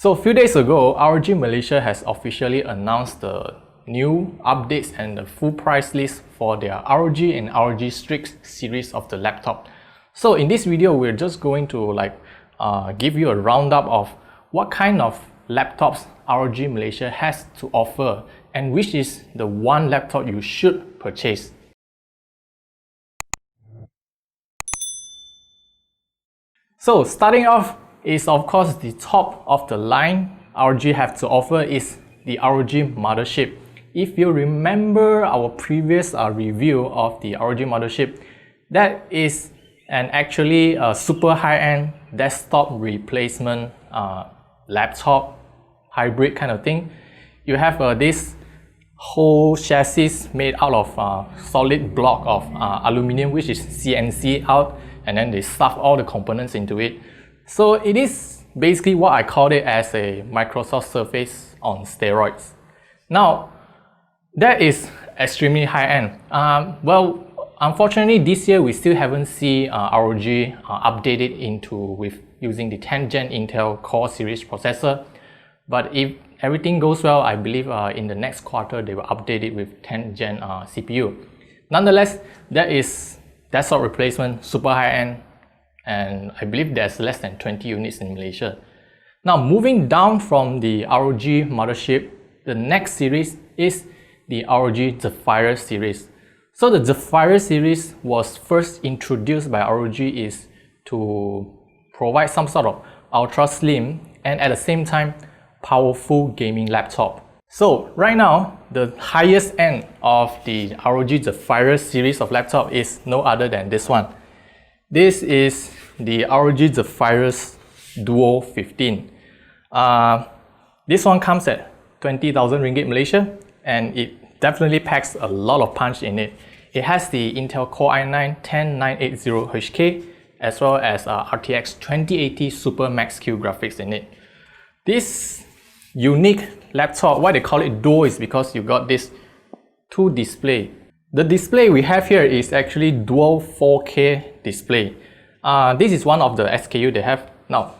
So a few days ago, ROG Malaysia has officially announced the new updates and the full price list for their ROG and ROG Strix series of the laptop. So in this video, we're just going to give you a roundup of what kind of laptops ROG Malaysia has to offer and which is the one laptop you should purchase. So starting off is of course the top of the line ROG have to offer is the ROG Mothership. If you remember our previous review of the ROG Mothership, that is actually a super high-end desktop replacement laptop hybrid kind of thing. You have this whole chassis made out of solid block of aluminum, which is CNC out, and then they stuff all the components into it. So it is basically what I called it as a Microsoft Surface on steroids. Now, that is extremely high-end. Well, unfortunately, this year we still haven't seen ROG update it with using the 10th Gen Intel Core series processor. But if everything goes well, I believe in the next quarter they will update it with 10th Gen CPU. Nonetheless, that is desktop replacement, super high-end, and I believe there's less than 20 units in Malaysia. Now, moving down from the ROG Mothership, the next series is the ROG Zephyr series. So the Zephyr series was first introduced by ROG is to provide some sort of ultra slim and at the same time powerful gaming laptop. So right now, the highest end of the ROG Zephyr series of laptop is no other than this one. This is the ROG Zephyr Duo 15. This one comes at 20,000 ringgit Malaysia, and it definitely packs a lot of punch in it. It has the Intel Core i9-10980HK as well as RTX 2080 Super Max-Q graphics in it. This unique laptop, why they call it Duo is because you got this two display. The display we have here is actually dual 4K display. This is one of the SKU they have. Now,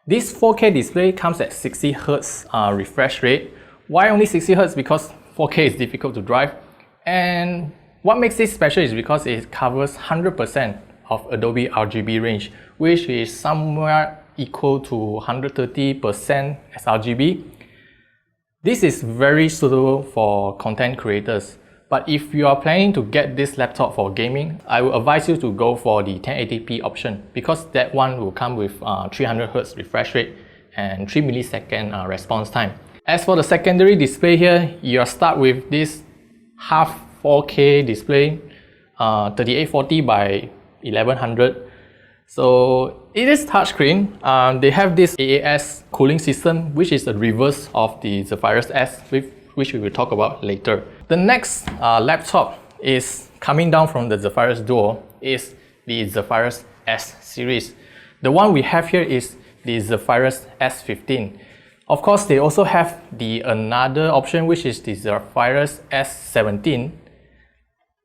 this 4K display comes at 60Hz refresh rate. Why only 60Hz? Because 4K is difficult to drive. And what makes this special is because it covers 100% of Adobe RGB range, which is somewhere equal to 130% sRGB. This is very suitable for content creators. But if you are planning to get this laptop for gaming, I will advise you to go for the 1080p option because that one will come with 300Hz refresh rate and 3 millisecond response time. As for the secondary display here, you start with this half 4K display, 3840 by 1100. So it is touchscreen. They have this AAS cooling system, which is the reverse of the Zephyr S, which we will talk about later. The next laptop is coming down from the Zephyr Duo is the Zephyr S series. The one we have here is the Zephyr S15. Of course, they also have the another option, which is the Zephyr S17.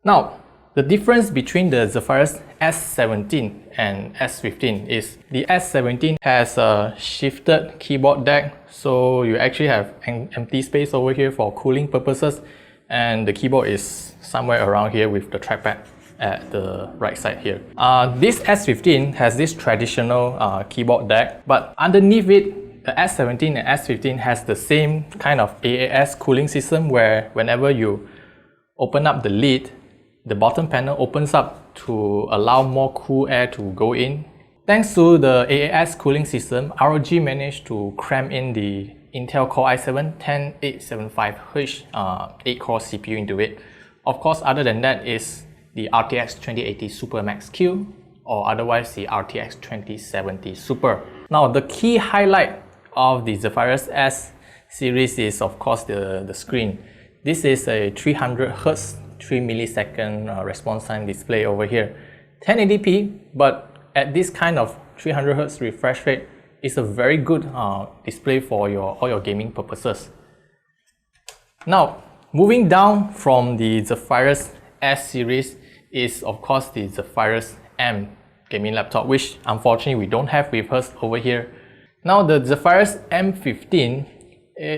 Now, the difference between the Zephyr S17 and S15 is the S17 has a shifted keyboard deck, so you actually have an empty space over here for cooling purposes, and the keyboard is somewhere around here with the trackpad at the right side here. This S15 has this traditional keyboard deck, but underneath it, the S17 and S15 has the same kind of AAS cooling system where whenever you open up the lid, the bottom panel opens up to allow more cool air to go in. Thanks to the AAS cooling system, ROG managed to cram in the Intel Core i7-10875H 8-core CPU into it. Of course, other than that is the RTX 2080 Super Max-Q or otherwise the RTX 2070 Super. Now, the key highlight of the Zephyr S series is of course the screen. This is a 300Hz 3 millisecond response time display over here. 1080p, but at this kind of 300Hz refresh rate, it's a very good display for all your gaming purposes. Now, moving down from the Zephyr S series is of course the Zephyr M gaming laptop, which unfortunately we don't have with us over here. Now the Zephyrus M15,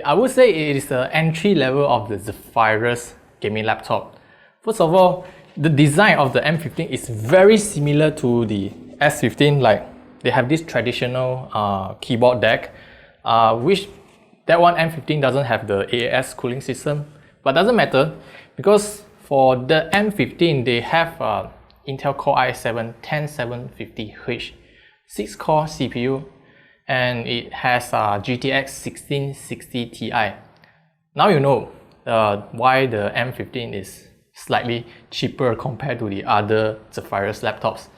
I would say it is the entry level of the Zephyrus gaming laptop. First of all, the design of the M15 is very similar to the S15. Like, they have this traditional keyboard deck, which that one M15 doesn't have the AAS cooling system, but doesn't matter because for the M15 they have Intel Core i7-10750H 6-core CPU, and it has GTX 1660 Ti. Now you know why the M15 is slightly cheaper compared to the other Zephyrus laptops.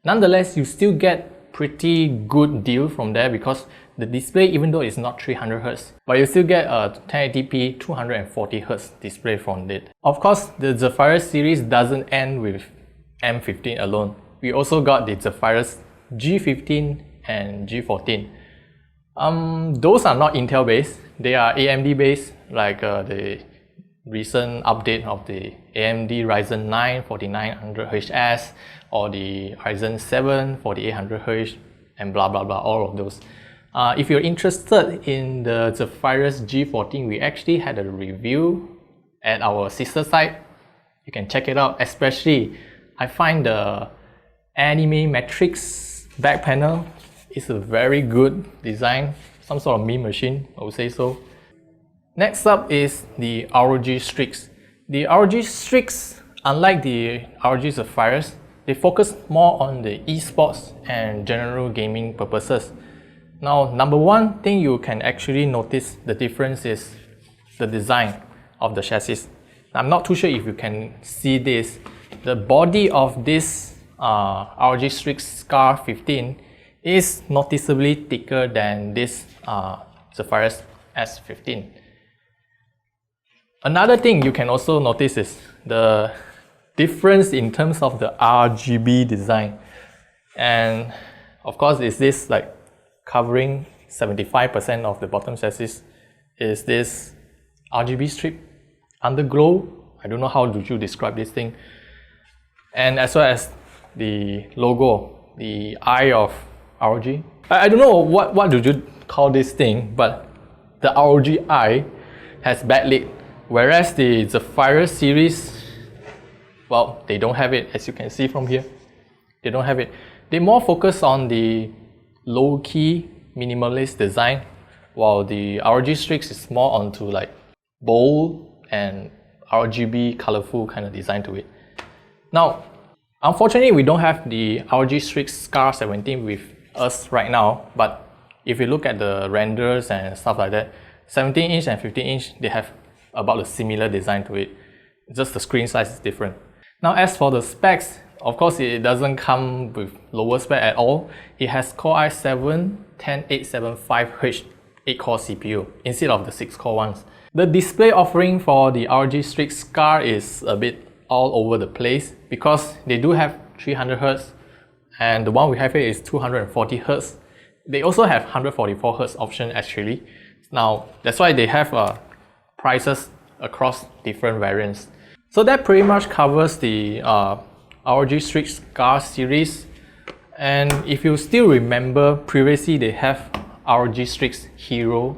Nonetheless, you still get pretty good deal from there because the display, even though it's not 300Hz, but you still get a 1080p 240Hz display from it. Of course, the Zephyrus series doesn't end with M15 alone. We also got the Zephyrus G15 and G14. Those are not Intel based, they are AMD based, like the recent update of the AMD Ryzen 9 4900HS or the Ryzen 7 4800H and blah blah blah, all of those. If you're interested in the Zephyrus G14, we actually had a review at our sister site. You can check it out. Especially, I find the anime matrix back panel is a very good design, some sort of meme machine, I would say so. Next up is the ROG Strix. The ROG Strix, unlike the ROG Zephyrus, they focus more on the esports and general gaming purposes. Now, number one thing you can actually notice the difference is the design of the chassis. I'm not too sure if you can see this. The body of this ROG Strix Scar 15 is noticeably thicker than this Zephyrus S15. Another thing you can also notice is the difference in terms of the RGB design. And of course, is this like covering 75% of the bottom chassis is this RGB strip, underglow. I don't know how do you describe this thing. And as well as the logo, the eye of ROG. I don't know what do you call this thing, but the ROG eye has backlit, whereas the Zephyrus series, well, they don't have it, as you can see from here. They don't have it. They more focus on the low-key minimalist design, while the ROG Strix is more onto like bold and RGB colorful kind of design to it. Now, unfortunately, we don't have the ROG Strix Scar 17 with us right now, but if you look at the renders and stuff like that, 17-inch and 15-inch, they have about a similar design to it. Just the screen size is different. Now, as for the specs, of course, it doesn't come with lower spec at all. It has Core i7-10875H 8-core CPU instead of the 6-core ones. The display offering for the ROG Strix Scar is a bit all over the place because they do have 300Hz and the one we have here is 240Hz. They also have 144Hz option actually. Now, that's why they have prices across different variants. So that pretty much covers the ROG Strix Scar series. And if you still remember, previously they have ROG Strix Hero.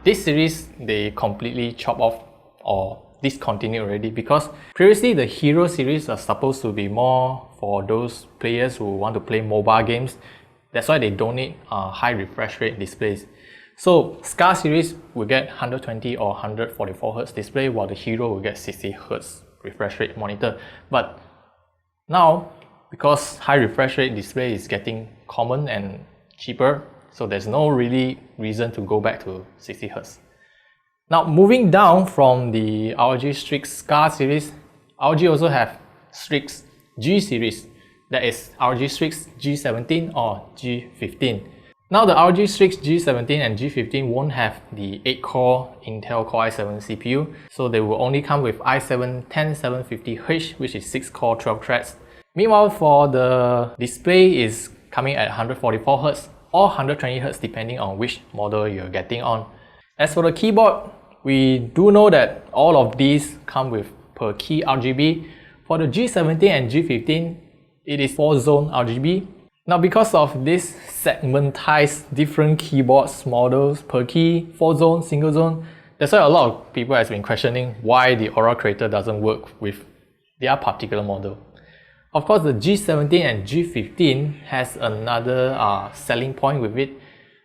This series they completely chopped off or discontinued already because previously the Hero series are supposed to be more for those players who want to play mobile games. That's why they don't need high refresh rate displays. So Scar series will get 120 or 144Hz display, while the Hero will get 60Hz refresh rate monitor. But now, because high refresh rate display is getting common and cheaper, so there's no really reason to go back to 60Hz. Now, moving down from the ROG Strix Scar series, ROG also have Strix G Series, that is ROG Strix G17 or G15. Now, the ROG Strix G17 and G15 won't have the 8-core Intel Core i7 CPU, so they will only come with i7-10750H, which is 6-core 12 threads. Meanwhile, for the display is coming at 144Hz or 120Hz depending on which model you're getting on. As for the keyboard, we do know that all of these come with per key RGB. For the G17 and G15, it is 4-zone RGB. Now, because of this segmentized different keyboards models per key, 4-zone, single zone, that's why a lot of people has been questioning why the Aura Creator doesn't work with their particular model. Of course, the G17 and G15 has another selling point with it.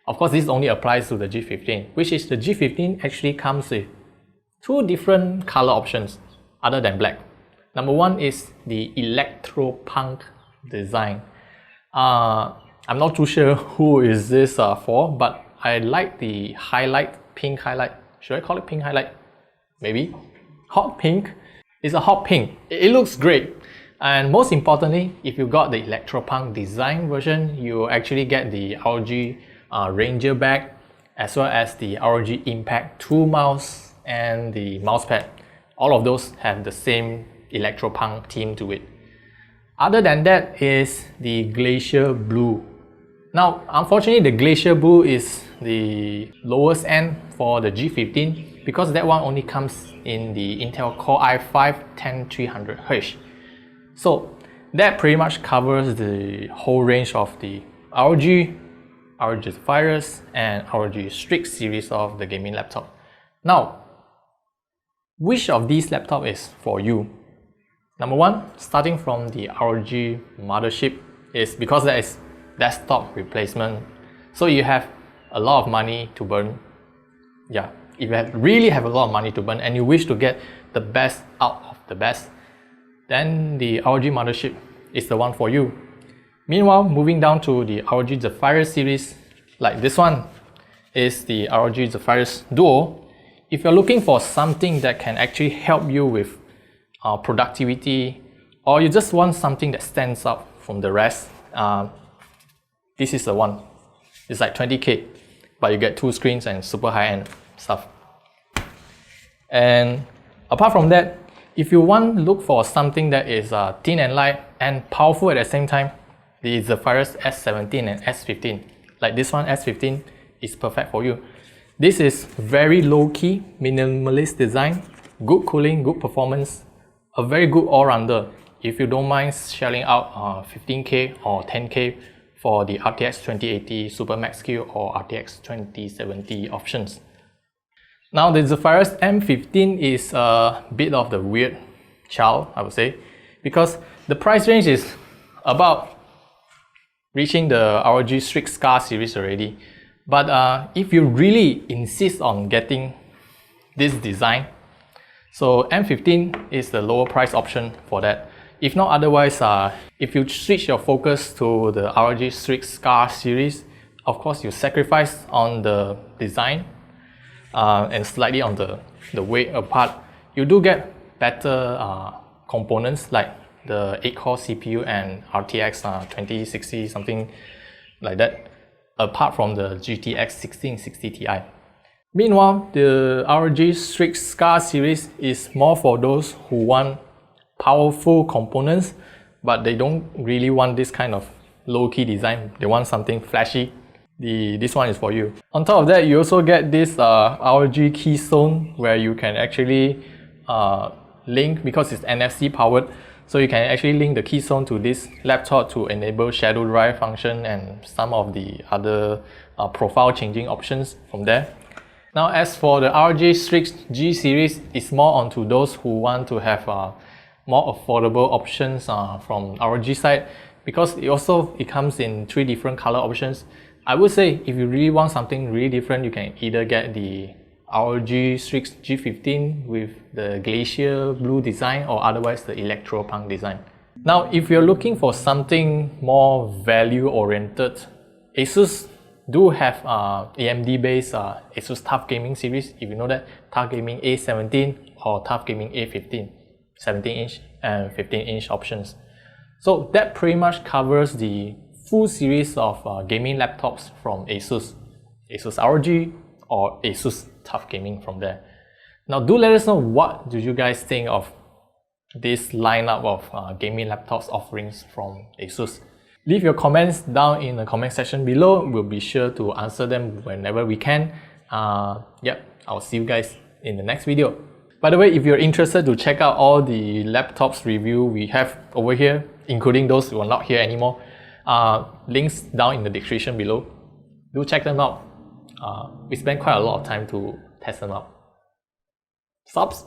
Of course, this only applies to the G15, which is the G15 actually comes with two different color options other than black. Number one is the electro-punk design. I'm not too sure who is this for, but I like the highlight, pink highlight. Should I call it pink highlight? Maybe. Hot pink. It's a hot pink. It looks great. And most importantly, if you got the electro-punk design version, you actually get the ROG Ranger bag, as well as the ROG Impact 2 mouse and the mousepad. All of those have the same electro-punk theme to it. Other than that is the Glacier Blue. Now, unfortunately, the Glacier Blue is the lowest end for the G15 because that one only comes in the Intel Core i5-10300H. So that pretty much covers the whole range of the ROG Zephyrus and ROG Strix series of the gaming laptop. Now, which of these laptops is for you? Number one, starting from the ROG Mothership, is because that is desktop replacement. So you have a lot of money to burn. Yeah, if you really have a lot of money to burn and you wish to get the best out of the best, then the ROG Mothership is the one for you. Meanwhile, moving down to the ROG Zephyrus series, like this one is the ROG Zephyrus Duo. If you're looking for something that can actually help you with productivity, or you just want something that stands out from the rest, this is the one. It's like 20k, but you get two screens and super high-end stuff. And apart from that, if you want to look for something that is thin and light and powerful at the same time, the Zephyrus S17 and S15, like this one, S15, is perfect for you. This is very low-key, minimalist design, good cooling, good performance, a very good all-rounder if you don't mind shelling out 15k or 10k for the RTX 2080 Super Max Q or RTX 2070 options. Now, the Zephyrus M15 is a bit of the weird child, I would say, because the price range is about reaching the ROG Strix Scar series already. But if you really insist on getting this design, so M15 is the lower price option for that. If not otherwise, if you switch your focus to the ROG Strix Scar series, of course you sacrifice on the design and slightly on the weight apart. You do get better components like the 8-core CPU and RTX 2060, something like that, apart from the GTX 1660 Ti. Meanwhile, the ROG Strix Scar series is more for those who want powerful components, but they don't really want this kind of low-key design. They want something flashy. This one is for you. On top of that, you also get this ROG Keystone, where you can actually link, because it's NFC powered, so you can actually link the Keystone to this laptop to enable shadow drive function and some of the other profile changing options from there. Now, as for the ROG Strix G Series, it's more onto those who want to have more affordable options from ROG side, because it comes in 3 different color options. I would say if you really want something really different, you can either get the ROG Strix G15 with the Glacier Blue design, or otherwise the electro-punk design. Now, if you're looking for something more value-oriented, ASUS do have AMD-based ASUS TUF Gaming series. If you know that, TUF Gaming A17 or TUF Gaming A15, 17-inch and 15-inch options. So that pretty much covers the full series of gaming laptops from ASUS ROG or ASUS TUF Gaming from there. Now, do let us know what do you guys think of this lineup of gaming laptops offerings from ASUS. Leave your comments down in the comment section below. We'll be sure to answer them whenever we can. Yep, I'll see you guys in the next video. By the way, if you're interested to check out all the laptops review we have over here, including those who are not here anymore, Links down in the description below. Do check them out. We spent quite a lot of time to test them out. Subs?